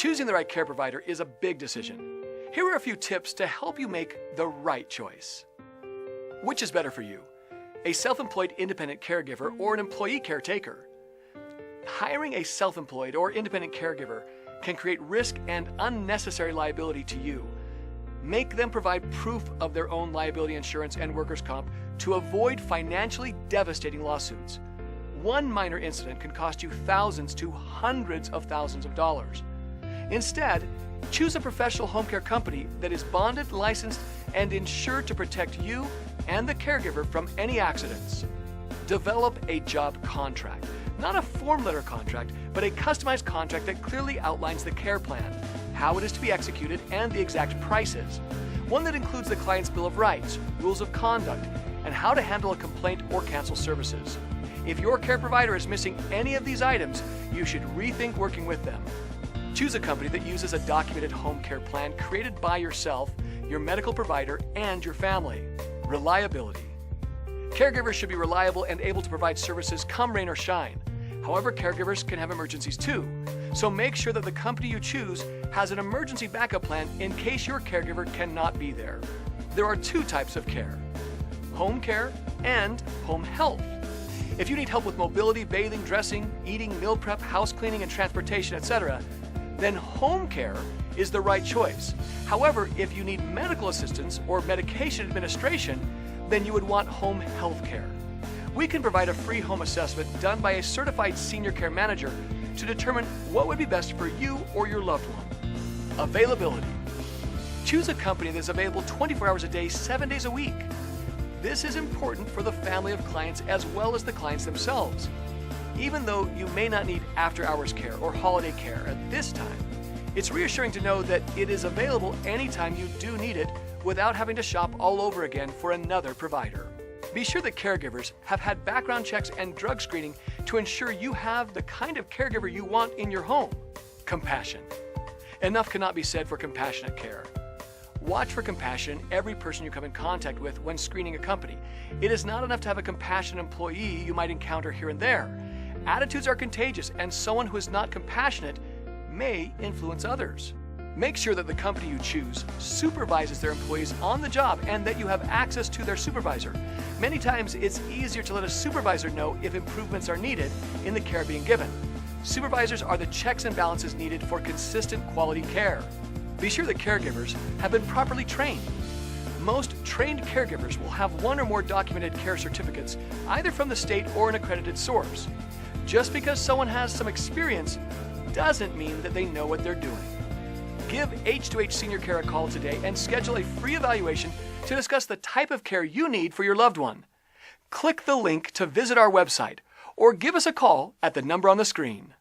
Choosing the right care provider is a big decision. Here are a few tips to help you make the right choice. Which is better for you? A self-employed independent caregiver or an employee caretaker? Hiring a self-employed or independent caregiver can create risk and unnecessary liability to you. Make them provide proof of their own liability insurance and workers' comp to avoid financially devastating lawsuits. One minor incident can cost you thousands to hundreds of thousands of dollars. Instead, choose a professional home care company that is bonded, licensed, and insured to protect you and the caregiver from any accidents. Develop a job contract, not a form letter contract, but a customized contract that clearly outlines the care plan, how it is to be executed, and the exact prices. One that includes the client's bill of rights, rules of conduct, and how to handle a complaint or cancel services. If your care provider is missing any of these items, you should rethink working with them. Choose a company that uses a documented home care plan created by yourself, your medical provider, and your family. Reliability. Caregivers should be reliable and able to provide services come rain or shine. However, caregivers can have emergencies too. So make sure that the company you choose has an emergency backup plan in case your caregiver cannot be there. There are two types of care: home care and home health. If you need help with mobility, bathing, dressing, eating, meal prep, house cleaning, and transportation, etc., then home care is the right choice. However, if you need medical assistance or medication administration, then you would want home health care. We can provide a free home assessment done by a certified senior care manager to determine what would be best for you or your loved one. Availability. Choose a company that is available 24 hours a day, 7 days a week. This is important for the family of clients as well as the clients themselves. Even though you may not need after-hours care or holiday care at this time, it's reassuring to know that it is available anytime you do need it without having to shop all over again for another provider. Be sure that caregivers have had background checks and drug screening to ensure you have the kind of caregiver you want in your home. Compassion. Enough cannot be said for compassionate care. Watch for compassion in every person you come in contact with when screening a company. It is not enough to have a compassionate employee you might encounter here and there. Attitudes are contagious, and someone who is not compassionate may influence others. Make sure that the company you choose supervises their employees on the job and that you have access to their supervisor. Many times, it's easier to let a supervisor know if improvements are needed in the care being given. Supervisors are the checks and balances needed for consistent quality care. Be sure that caregivers have been properly trained. Most trained caregivers will have one or more documented care certificates, either from the state or an accredited source. Just because someone has some experience doesn't mean that they know what they're doing. Give H2H Senior Care a call today and schedule a free evaluation to discuss the type of care you need for your loved one. Click the link to visit our website or give us a call at the number on the screen.